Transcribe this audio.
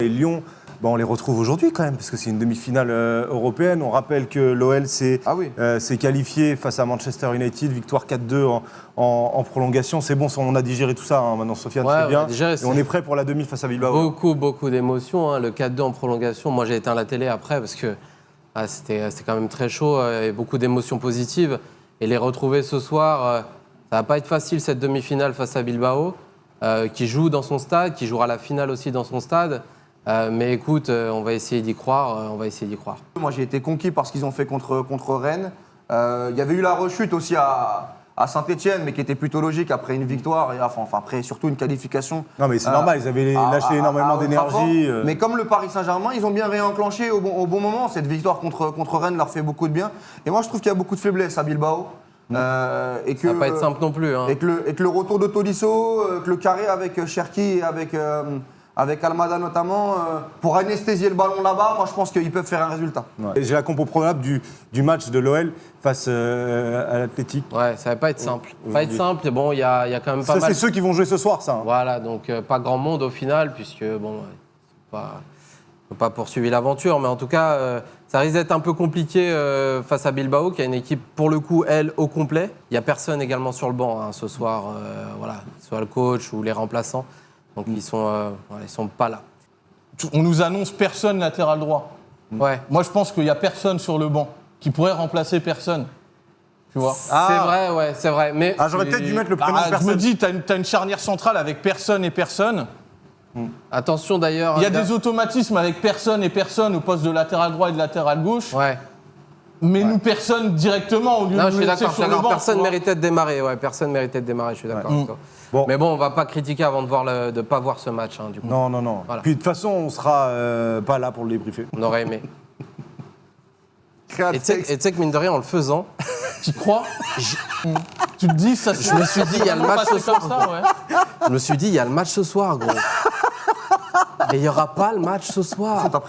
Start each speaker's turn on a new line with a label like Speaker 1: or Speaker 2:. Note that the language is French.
Speaker 1: Et Lyon, on les retrouve aujourd'hui quand même, parce que c'est une demi-finale européenne. On rappelle que l'OL s'est qualifié face à Manchester United, victoire 4-2 en prolongation. C'est bon, on a digéré tout ça, maintenant Sofiane, c'est bien. Et on est prêt pour la demi face à Bilbao.
Speaker 2: Beaucoup d'émotions, le 4-2 en prolongation. Moi, j'ai éteint la télé après, parce que c'était quand même très chaud, et beaucoup d'émotions positives. Et les retrouver ce soir, ça va pas être facile, cette demi-finale face à Bilbao, qui joue dans son stade, qui jouera la finale aussi dans son stade. Mais écoute, on va essayer d'y croire.
Speaker 3: Moi, j'ai été conquis par ce qu'ils ont fait contre Rennes. Il y avait eu la rechute aussi à Saint-Etienne, mais qui était plutôt logique après une victoire et après surtout une qualification.
Speaker 1: Non, mais c'est normal, ils avaient lâché énormément d'énergie.
Speaker 3: Mais comme le Paris Saint-Germain, ils ont bien réenclenché au bon moment. Cette victoire contre Rennes leur fait beaucoup de bien. Et moi, je trouve qu'il y a beaucoup de faiblesses à Bilbao.
Speaker 2: Et que, ça va pas être simple non plus.
Speaker 3: Et que le retour de Tolisso, que le carré avec Cherki et avec Almada notamment, pour anesthésier le ballon là-bas, moi je pense qu'ils peuvent faire un résultat.
Speaker 1: Ouais. J'ai la compo probable du match de l'OL face à l'Athletic.
Speaker 2: Ouais, ça va pas être simple. Bon, il y a quand même pas mal.
Speaker 1: Ça, c'est ceux qui vont jouer ce soir, ça.
Speaker 2: Voilà, donc pas grand monde au final, puisque pas poursuivi l'aventure, mais en tout cas, ça risque d'être un peu compliqué face à Bilbao, qui a une équipe, pour le coup, elle, au complet. Il n'y a personne également sur le banc ce soir, soit le coach ou les remplaçants. Donc ils sont pas là.
Speaker 4: On nous annonce personne latéral droit.
Speaker 2: Ouais.
Speaker 4: Moi, je pense qu'il n'y a personne sur le banc qui pourrait remplacer personne. Tu vois.
Speaker 2: C'est vrai. Mais
Speaker 1: j'aurais peut-être dû mettre le prénom de personne.
Speaker 4: Je me dis, t'as une charnière centrale avec personne et personne.
Speaker 2: Attention d'ailleurs.
Speaker 4: Il y a des automatismes avec personne et personne au poste de latéral droit et de latéral gauche.
Speaker 2: Ouais.
Speaker 4: Mais nous, personne directement au lieu de
Speaker 2: je suis d'accord. Personne
Speaker 4: méritait
Speaker 2: de démarrer. Personne méritait de démarrer, je suis d'accord avec toi. Bon. Mais bon, on va pas critiquer avant de pas voir ce match, du coup.
Speaker 1: Non. Voilà. Puis de toute façon, on sera pas là pour le débriefer.
Speaker 2: On aurait aimé. Et tu sais que mine de rien, en le faisant...
Speaker 4: Tu crois Tu te dis, ça
Speaker 2: Je me suis dit, il y a le match ce soir. Je me suis dit, il y a le match ce soir, gros. Et il n'y aura pas le match ce soir.